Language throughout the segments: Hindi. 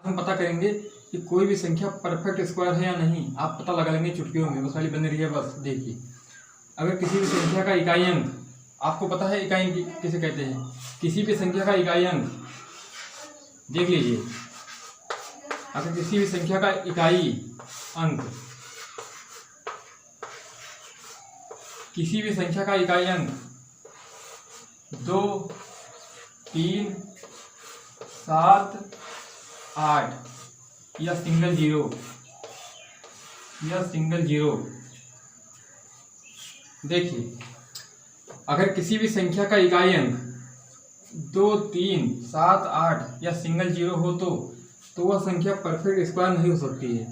हम पता करेंगे कि कोई भी संख्या परफेक्ट स्क्वायर है या नहीं। आप पता लगा लेंगे चुटकियों में, बस वाली बनी रही है। बस देखिए, अगर किसी भी संख्या का इकाई अंक, आपको पता है इकाई अंक किसे कहते हैं? किसी भी संख्या का इकाई अंक देख लीजिए, अगर किसी भी संख्या का इकाई अंक, किसी भी संख्या का इकाई अंक 2, 3, 7, 8 या सिंगल जीरो, देखिए, अगर किसी भी संख्या का इकाई अंक 2, 3, 7, 8 या सिंगल जीरो हो तो वह संख्या परफेक्ट स्क्वायर नहीं हो सकती है।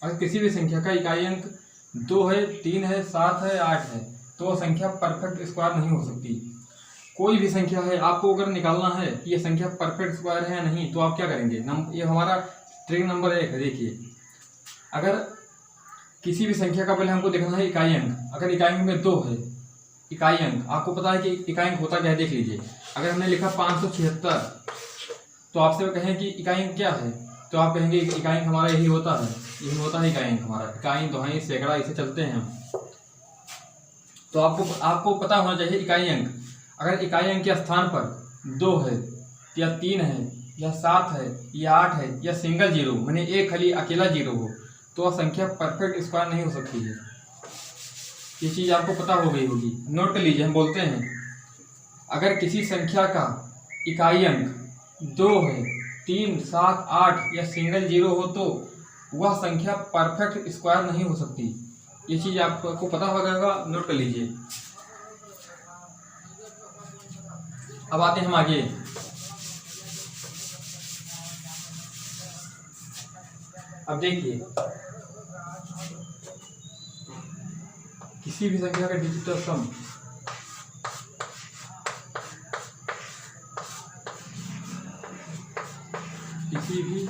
अगर किसी भी संख्या का इकाई अंक 2 है, 3 है, 7 है, 8 है, तो वह संख्या परफेक्ट स्क्वायर नहीं हो सकती। कोई भी संख्या है, आपको अगर निकालना है कि ये संख्या परफेक्ट स्क्वायर है या नहीं, तो आप क्या करेंगे? ये हमारा ट्रिक नंबर 1 है। देखिए, अगर किसी भी संख्या का पहले हमको देखना है इकाई अंक। अगर इकाई अंक में 2 है, इकाई अंक, आपको पता है कि इकाई अंक होता क्या है, देख लीजिए। अगर हमने लिखा 576, तो आपसे वो कहें कि इकाई अंक क्या है, तो आप कहेंगे इकाई अंक हमारा यही होता है इकाई अंक हमारा। इकाई, दहाई, सैकड़ा, इसे चलते हैं हम। तो आपको पता होना चाहिए इकाई अंक। अगर इकाई अंक के स्थान पर 2 है या 3 है या 7 है या 8 है या सिंगल जीरो, माने एक खाली अकेला जीरो हो, तो वह संख्या परफेक्ट स्क्वायर नहीं हो सकती है। ये चीज आपको पता हो गई होगी, नोट कर लीजिए। हम बोलते हैं, अगर किसी संख्या का इकाई अंक 2 है, 3, 7, 8 या सिंगल जीरो हो तो वह संख्या परफेक्ट स्क्वायर नहीं हो सकती। ये चीज आपको पता होगा, नोट कर लीजिए। अब आते हैं हम आगे। अब देखिए, किसी भी संख्या का डिजिटल सम, किसी भी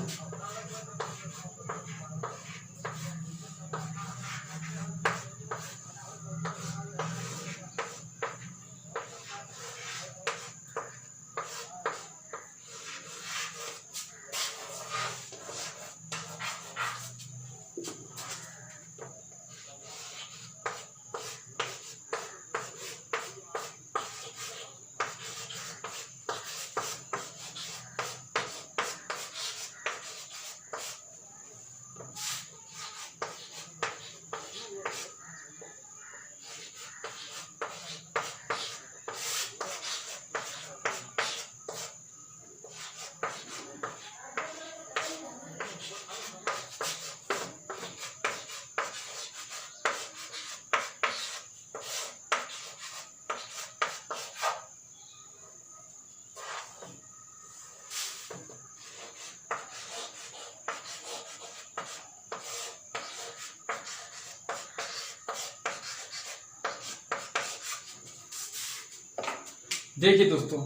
देखिए दोस्तों,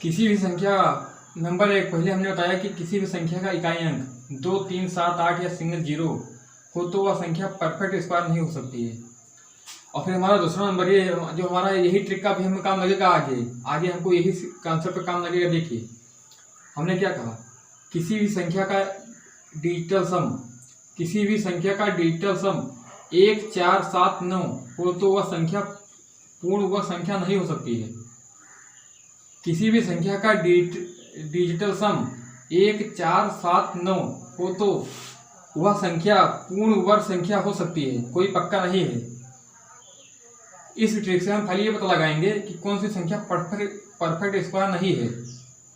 किसी भी संख्या नंबर 1, पहले हमने बताया कि किसी भी संख्या का इकाई अंक 2, 3, 7, 8 या सिंगल जीरो हो तो वह संख्या परफेक्ट स्क्वायर नहीं हो सकती है। और फिर हमारा दूसरा नंबर ये, जो हमारा यही ट्रिक का भी हमें काम लगेगा आगे हमको यही कॉन्सेप्ट पे काम लगेगा। देखिए, हमने क्या कहा, किसी भी संख्या का डिजिटल सम, किसी भी संख्या का डिजिटल सम 1, 4, 7, 9 हो तो वह संख्या पूर्ण संख्या नहीं हो सकती है। किसी भी संख्या का डिजिटल सम 1, 4, 7, 9 हो तो वह संख्या पूर्ण वर्ग संख्या हो सकती है, कोई पक्का नहीं है। इस ट्रिक से हम खाली ये पता लगाएंगे कि कौन सी संख्या परफेक्ट स्क्वायर नहीं है,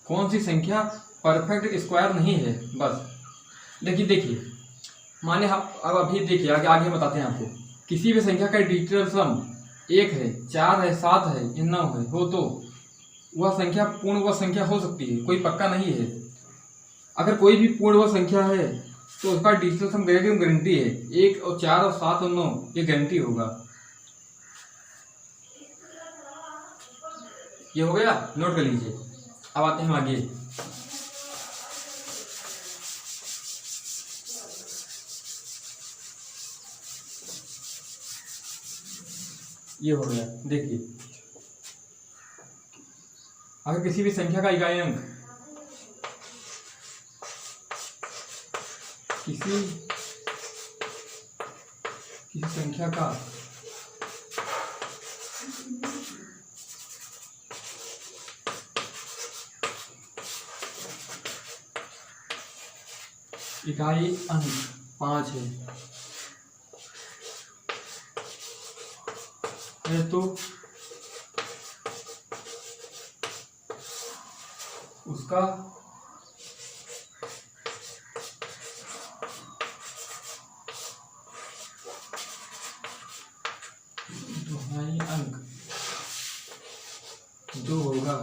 कौन सी संख्या परफेक्ट स्क्वायर नहीं है। बस देखिए, माने अब अभी देखिए, आगे हम बताते हैं आपको। किसी भी संख्या का डिजिटल सम 1 है, 4 है, 7 है या 9 है हो तो वह संख्या पूर्ण वर्ग संख्या हो सकती है, कोई पक्का नहीं है। अगर कोई भी पूर्ण वर्ग संख्या है तो उसका डिजिटल सम गारंटी है। 1 और 4 और 7 और 9 ये गारंटी होगा। ये हो गया, नोट कर लीजिए। अब आते हैं आगे। ये हो गया। देखिए, अगर किसी भी संख्या का इकाई अंक किसी संख्या का इकाई अंक 5 है तो उसका दुहाई अंक 2 होगा।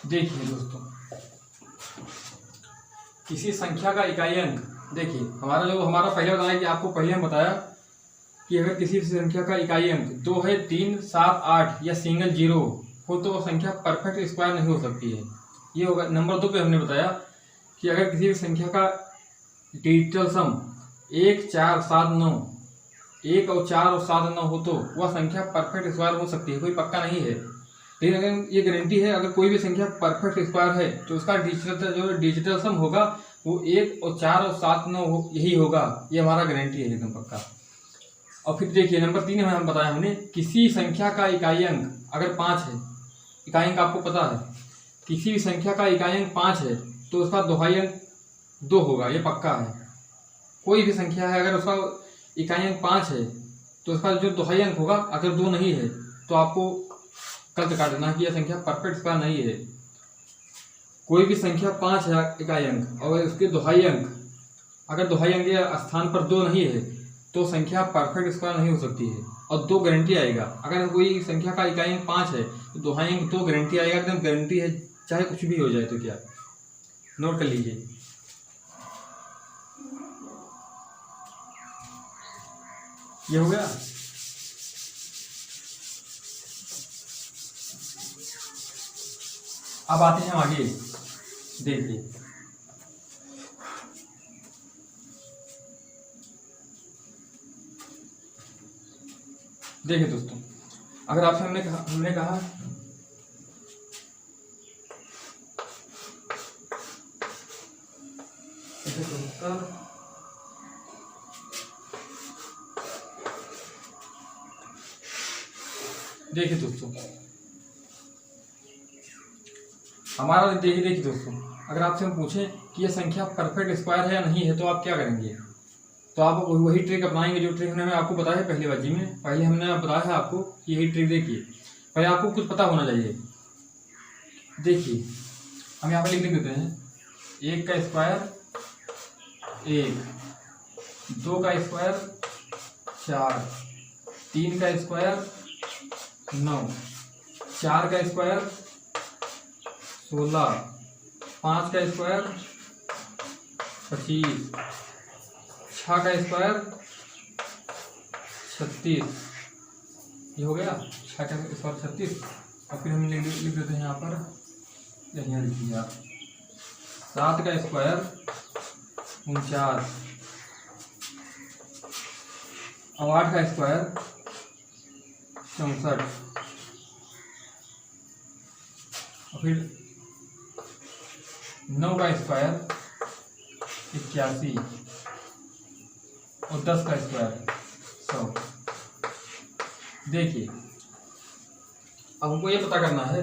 देखिए दोस्तों, किसी संख्या का इकाई अंक, देखिए हमारा पहले बताया कि आपको पहले हम बताया कि अगर किसी संख्या का इकाई अंक 2 है, 3, 7, 8 या सिंगल जीरो हो तो वो संख्या परफेक्ट स्क्वायर नहीं हो सकती है। ये होगा। नंबर 2 पे हमने बताया कि अगर किसी भी संख्या का डिजिटल सम 1, 4, 7, 9 1 और 4 और 7 9 हो तो वह संख्या परफेक्ट स्क्वायर हो सकती है। कोई पक्का नहीं है, लेकिन अगर ये गारंटी है, अगर कोई भी संख्या परफेक्ट स्क्वायर है तो उसका डिजिटल सम होगा वो 1 और 4 और 7 9 यही होगा। ये हमारा गारंटी है एकदम पक्का। और फिर देखिए नंबर 3 में हम बताया हमने, किसी संख्या का इकाई अंक अगर 5 है, इकाई अंक आपको पता है, किसी भी संख्या का इकाई अंक 5 है तो उसका दोहाई अंक 2 होगा। ये पक्का है। कोई भी संख्या है अगर उसका इकाई अंक 5 है तो उसका जो दोहाई अंक होगा अगर 2 नहीं है तो आपको गलत काट देना कि यह संख्या परफेक्ट स्क्वायर नहीं है। कोई भी संख्या 5 है इकाई अंक और उसके दोहाई अंक, अगर दोहाई अंक के स्थान पर 2 नहीं है तो संख्या परफेक्ट स्क्वायर नहीं हो सकती है। और 2 गारंटी आएगा। अगर कोई संख्या का इकाई अंक 5 है तो दोहाई अंक 2 गारंटी आएगा, एकदम गारंटी है, चाहे कुछ भी हो जाए। तो क्या नोट कर लीजिए। ये हो गया। अब आते हैं आगे। देखिए दोस्तों, अगर आपसे हमने कहा देखिए दोस्तों, हमारा देखिए दोस्तों, अगर आपसे हम पूछें कि यह संख्या परफेक्ट स्क्वायर है या नहीं है तो आप क्या करेंगे? तो आप वही ट्रिक अपनाएंगे जो ट्रिक हमने आपको बताया पहली बाजी में। पहले हमने बताया है आपको कि यही ट्रिक। देखिए पहले आपको कुछ पता होना चाहिए। देखिए हम यहाँ पर लिख देते हैं, 1 का स्क्वायर 1, 2 का स्क्वायर 4, 3 का स्क्वायर 9, 4 का स्क्वायर 16, 5 का स्क्वायर 25, 6 का स्क्वायर 36। ये हो गया 6 का स्क्वायर 36। और फिर हम लिख देते हैं यहाँ पर, यहाँ लिखिए आप, 7 का स्क्वायर 49 और 8 का स्क्वायर 64 और फिर 9 का स्क्वायर 81 और 10 का स्क्वायर 100। देखिए अब हमको ये पता करना है,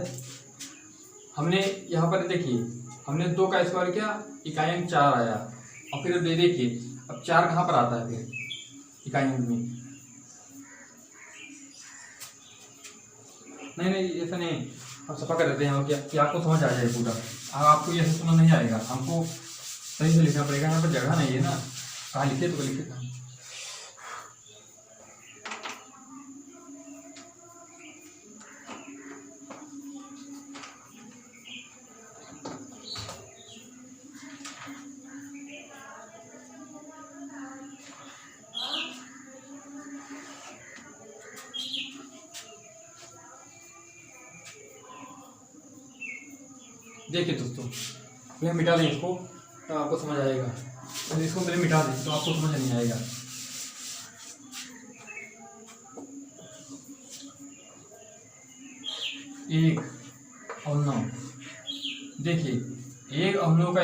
हमने यहाँ पर देखिए हमने 2 का स्क्वायर किया, इकाई अंक 4 आया। और फिर देखिए अब 4 कहाँ पर आता है फिर इकाई अंक में? नहीं ऐसा नहीं, हम सफा कर देते हैं और क्या कि आपको समझ आ जाए पूरा। अब आपको ये सुना नहीं आएगा, हमको सही से लिखना पड़ेगा। यहाँ पर जगह नहीं है ना, कहाँ लिखे तो लिखे कहाँ। देखिए दोस्तों, हम मिटा दें इसको। तो आपको समझ आएगा। तो इसको पहले मिटा दें तो आपको समझ नहीं आएगा। एक और 9, देखिए 1 और 9 का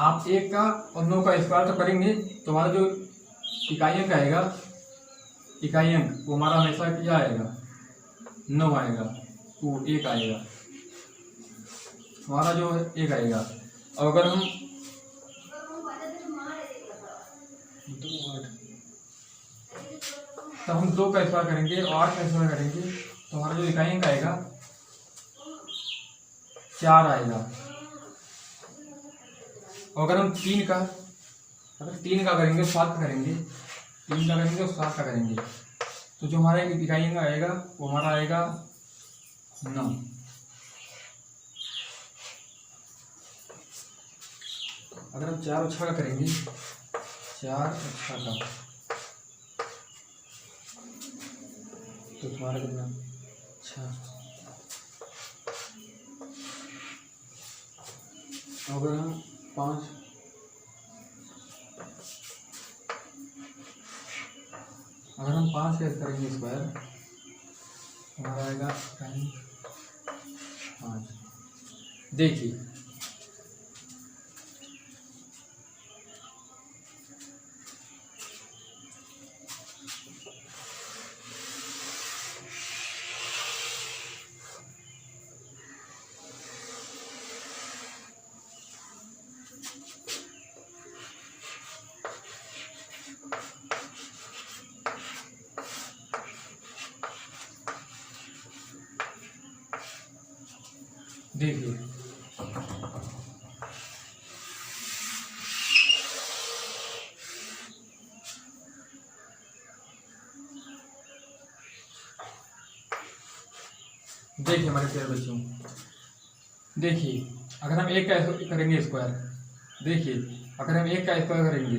आप 1 का और 9 का स्क्वायर तो करेंगे तो हमारा जो इकाई अंक आएगा, इकाई अंक वो हमारा हमेशा क्या आएगा, 9 आएगा, वो 1 आएगा, हमारा जो है 1 आएगा। और अगर हम तो हम 2 का स्क्वायर करेंगे और 8 का स्क्वायर करेंगे तो हमारा जो इकाई अंक आएगा 4 आएगा। और अगर हम 3 का करेंगे, 7 का करेंगे, 3 का करेंगे और 7 का करेंगे तो जो हमारा इकाई अंक आएगा वो हमारा आएगा 9। अगर हम 4 और 6 का करेंगे, 4 और 6 का तो तुम्हारा कितना 6। अगर हम 5 का करेंगे स्क्वायर हमारा आएगा 5। देखिए देखिए हमारे प्यारे बच्चों, देखिए अगर हम 1 का करेंगे स्क्वायर, देखिए अगर हम 1 का स्क्वायर करेंगे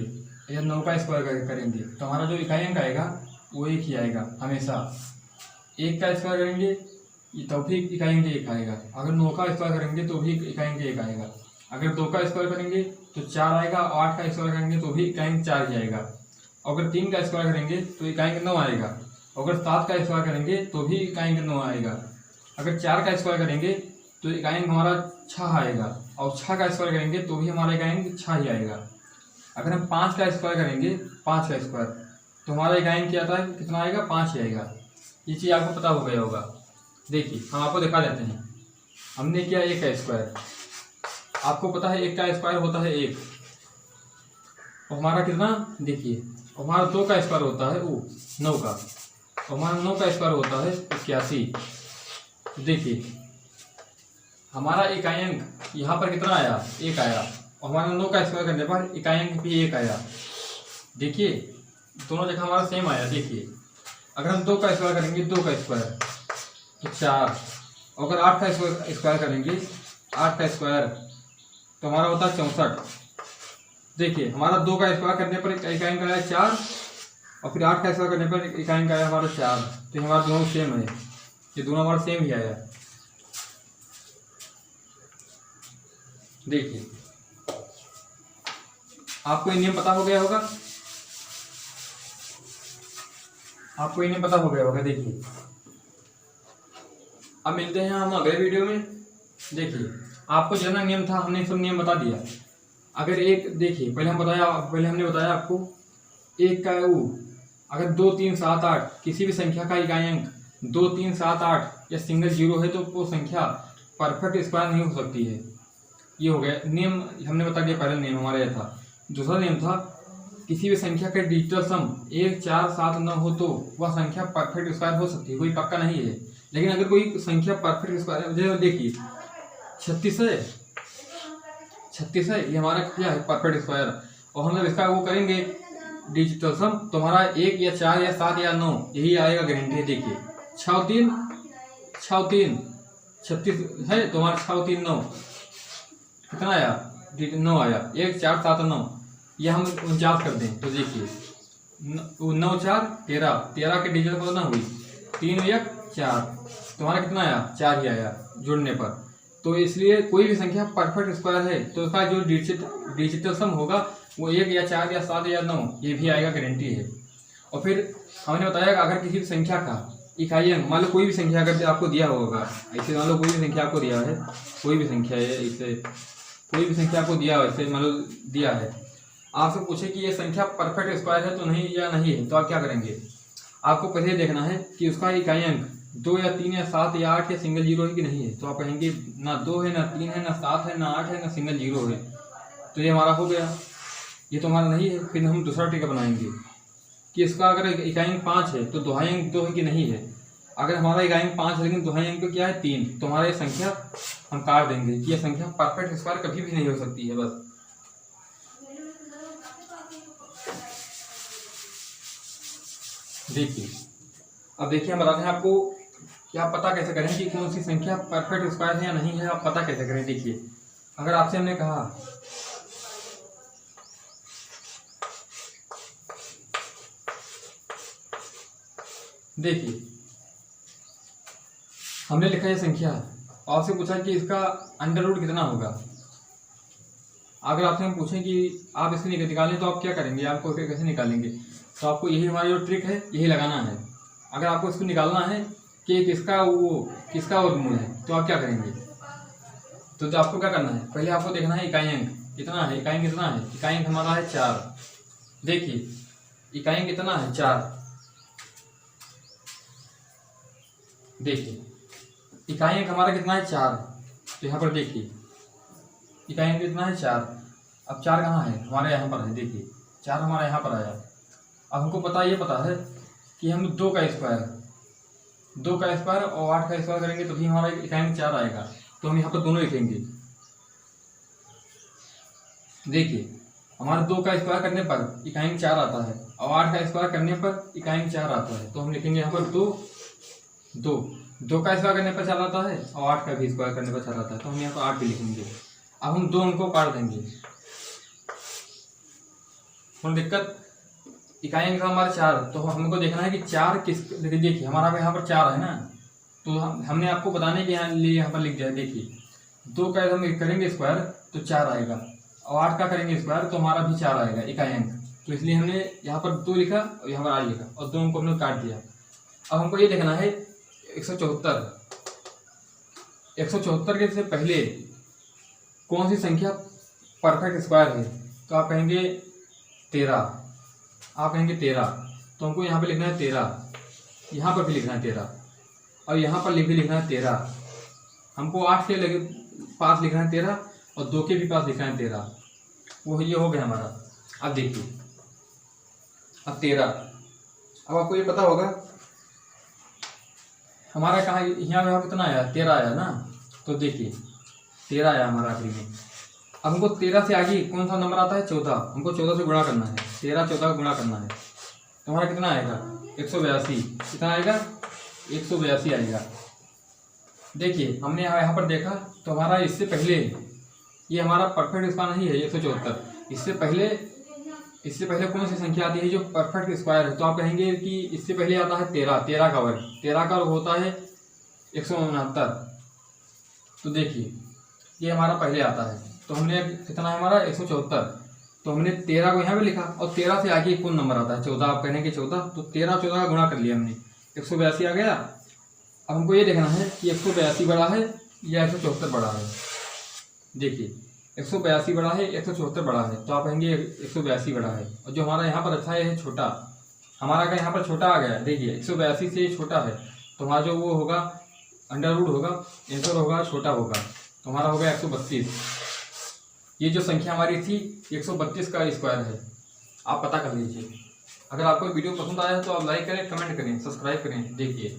या 9 का स्क्वायर करेंगे तो हमारा जो इकाई अंक आएगा वो 1 ही आएगा हमेशा। 1 का स्क्वायर करेंगे तो भी इकाई अंक 1 आएगा, अगर 9 का स्क्वायर करेंगे तो भी इकाई अंक 1 आएगा, अगर 2 का स्क्वायर करेंगे तो 4 आएगा, और 8 का स्क्वायर करेंगे तो भी इकाई अंक 4 ही आएगा। अगर 3 का स्क्वायर करेंगे तो इकाई अंक 9 आएगा, अगर 7 का स्क्वायर करेंगे तो भी इकाई अंक 9 आएगा, अगर 4 का स्क्वायर करेंगे तो इकाई अंक हमारा 6 आएगा, और 6 का स्क्वायर करेंगे तो भी हमारा इकाई अंक 6 ही आएगा। अगर हम 5 का स्क्वायर करेंगे, 5 का स्क्वायर तो हमारा इकाई अंक क्या आता है, कितना आएगा, 5 ही आएगा। ये चीज़ आपको पता हो गया होगा। देखिए हम आपको दिखा देते हैं, हमने किया 1 का स्क्वायर, आपको पता है 1 का स्क्वायर होता है 1, और हमारा कितना, देखिए हमारा 2 का स्क्वायर होता है वो 9 का, और हमारा 9 का स्क्वायर होता है 81। देखिए हमारा इकाई अंक यहाँ पर कितना आया, 1 आया, और हमारा 9 का स्क्वायर करने पर इकाई अंक भी 1 आया। देखिए दोनों जगह हमारा सेम आया। देखिए अगर हम 2 का स्क्वायर करेंगे, 2 का स्क्वायर तो 4, और अगर 8 का स्क्वायर करेंगे, 8 का स्क्वायर तो हमारा होता है 64। देखिए हमारा 2 का स्क्वायर करने पर इकाई अंक आया 4, और फिर 8 का स्क्वायर करने पर इकाई अंक आया हमारा 4, तो हमारा दोनों सेम है, ये दोनों हमारा सेम ही आया। देखिए आपको ये नियम पता हो गया होगा, आपको ये नियम पता हो गया होगा। देखिए अब मिलते हैं हम अगले वीडियो में। देखिए आपको जितना नियम था हमने सब नियम बता दिया। अगर एक, देखिए पहले हमने बताया आपको 1 का वो अगर 2 3 7 8 किसी भी संख्या का इकाई अंक 2 3 7 8 या सिंगल जीरो है तो वो संख्या परफेक्ट स्क्वायर नहीं हो सकती है। ये हो गया नियम, हमने बता दिया। पहला नियम हमारा यह था। दूसरा नियम था किसी भी संख्या का डिजिटल सम 1 4 7 9 हो तो वह संख्या परफेक्ट स्क्वायर हो सकती है, कोई पक्का नहीं है। लेकिन अगर कोई संख्या परफेक्ट स्क्वायर, देखिए 36 है, ये हमारा क्या है, परफेक्ट स्क्वायर। और हम जब इसका वो करेंगे डिजिटल सम तो हमारा 1 या 4 या 7 या 9 यही आएगा गारंटी है। देखिए 6 3 36 है तो हमारा 6 3 9 कितना आया, 9 आया। 1 4 7 9 ये हम 49 कर दें तो देखिए 9 4 13 के डिजिटल कितना हुई, 3 1 4 तो हमारा कितना आया, 4 ही आया जुड़ने पर। तो इसलिए कोई भी संख्या परफेक्ट स्क्वायर है तो उसका जो डिजिटल सम होगा वो 1 या 4 या 7 या 9 ये भी आएगा, गारंटी है। और फिर हमने बताया कि अगर किसी भी संख्या का इकाई अंक, मान लो कोई भी संख्या अगर आपको दिया होगा, ऐसे मान लो कोई भी संख्या आपको दिया है, कोई भी संख्या है, इसे कोई भी संख्या आपको दिया है, ऐसे मान लो दिया है, आपसे पूछे कि ये संख्या परफेक्ट स्क्वायर है तो नहीं या नहीं है, तो आप क्या करेंगे? आपको पहले देखना है कि उसका इकाई अंक 2 या 3 या 7 या 8 या सिंगल जीरो है कि नहीं है। तो आप कहेंगे ना 2 है, ना 3 है, ना 7 है, ना 8 है, ना सिंगल जीरो है, तो ये हमारा हो गया, ये तो हमारा नहीं है। फिर हम दूसरा टीका बनाएंगे कि इसका अगर इकाई अंक 5 है तो दोहाई अंक 2 है कि नहीं है। अगर हमारा इकाई अंक 5 है लेकिन दोहाई अंक क्या है 3, तो हमारा ये संख्या हम काट देंगे कि यह संख्या परफेक्ट स्क्वायर कभी भी नहीं हो सकती है। बस देखिए, अब देखिए हम बताते हैं आपको कि आप पता कैसे करें कि कौन सी संख्या परफेक्ट स्क्वायर है या नहीं है। आप पता कैसे करें? देखिए, अगर आपसे हमने कहा देखिए हमने लिखा है संख्या, आपसे पूछा कि इसका अंडर रूट कितना होगा। अगर आपसे हम पूछें कि आप इसको निकालें तो आप क्या करेंगे, आपको कैसे निकालेंगे? तो आपको यही हमारी जो ट्रिक है यही लगाना है। अगर आपको इसको निकालना है कि किसका वर्गमूल है, तो आप क्या करेंगे? तो आपको क्या करना है, पहले आपको देखना है इकाई अंक कितना है। इकाई अंक कितना है? इकाई अंक हमारा है 4। देखिए, इकाई अंक कितना है? 4। देखिए, इकाई अंक हमारा कितना है? 4। तो यहाँ पर देखिए, इकाई अंक कितना है? 4। अब 4 कहाँ है? हमारे यहाँ पर है। देखिए, 4 हमारा यहाँ पर आया। अब हमको ये पता है कि हम 2 का स्क्वायर और 8 का स्क्वायर करेंगे तो भी हमारा इकाई अंक 4 आएगा। तो हम यहाँ पर दोनों लिखेंगे। देखिए, हमारा 2 का स्क्वायर करने पर इकाई अंक 4 आता है और 8 का स्क्वायर करने पर इकाई अंक 4 आता है। तो हम लिखेंगे यहाँ पर 2 का स्क्वायर करने पर 4 आता है और 8 का भी स्क्वायर करने पर 4 आता है। तो हम यहाँ पर 8 भी लिखेंगे। अब हम 2 अंकों को काट देंगे। और दिक्कत, इकाई अंक हमारा 4, तो हमको देखना है कि 4 किस, देखिए हमारा यहाँ पर 4 है ना, तो हमने आपको बताने के लिए यहाँ पर लिख दिया। देखिए, 2 का हम करेंगे स्क्वायर तो 4 आएगा और 8 का करेंगे स्क्वायर तो हमारा भी 4 आएगा इकाई अंक। तो इसलिए हमने यहाँ पर 2 लिखा और यहाँ पर 8 लिखा और 2 अंकों हमने काट दिया। अब हमको ये देखना है 174 के से पहले कौन सी संख्या परफेक्ट स्क्वायर है। तो आप कहेंगे 13। तो हमको यहाँ पे लिखना है 13, यहाँ पर भी लिखना है 13 और यहाँ पर भी लिखना है 13। हमको 8 के पास लिखना है 13 और 2 के भी पास लिखना है 13। वो ये हो गया हमारा। अब देखिए, अब 13, अब आपको ये पता होगा हमारा कहाँ यहाँ कितना आया? 13 आया ना। तो देखिए, 13 आया हमारा आखिरी में। अब हमको 13 से आगे कौन सा नंबर आता है? 14। हमको 14 से गुणा करना है। 13 14 का गुणा करना है तो हमारा कितना आएगा? 182। कितना आएगा? 182 आएगा। देखिए, हमने यहाँ पर देखा तो हमारा इससे पहले ये हमारा परफेक्ट स्क्वायर नहीं है 174। इससे पहले कौन सी संख्या आती है जो परफेक्ट स्क्वायर है? तो आप कहेंगे कि इससे पहले आता है 13 का वर्ग। 13 का वर्ग होता है 169। तो देखिए, ये हमारा पहले आता है। तो हमने कितना है हमारा? 174। तो हमने 13 को यहाँ पे लिखा और 13 से आगे कौन नंबर आता है? 14। आप कहेंगे 14, तो 13 14 का गुणा कर लिया हमने, 182 आ गया। अब हमको ये देखना है कि 182 बड़ा है या 174 बड़ा है। देखिए, 182 बड़ा है, 174 बड़ा है। तो आप कहेंगे 182 बड़ा है। और जो हमारा यहाँ पर अच्छा है छोटा, हमारा अगर यहाँ पर छोटा आ गया, देखिए 182 से छोटा है तो हमारा जो वो होगा अंडर रूट होगा, आंसर होगा छोटा होगा, तो हमारा होगा 132। ये जो संख्या हमारी थी 132 का स्क्वायर है। आप पता कर लीजिए। अगर आपको वीडियो पसंद आया तो आप लाइक करें, कमेंट करें, सब्सक्राइब करें। देखिए।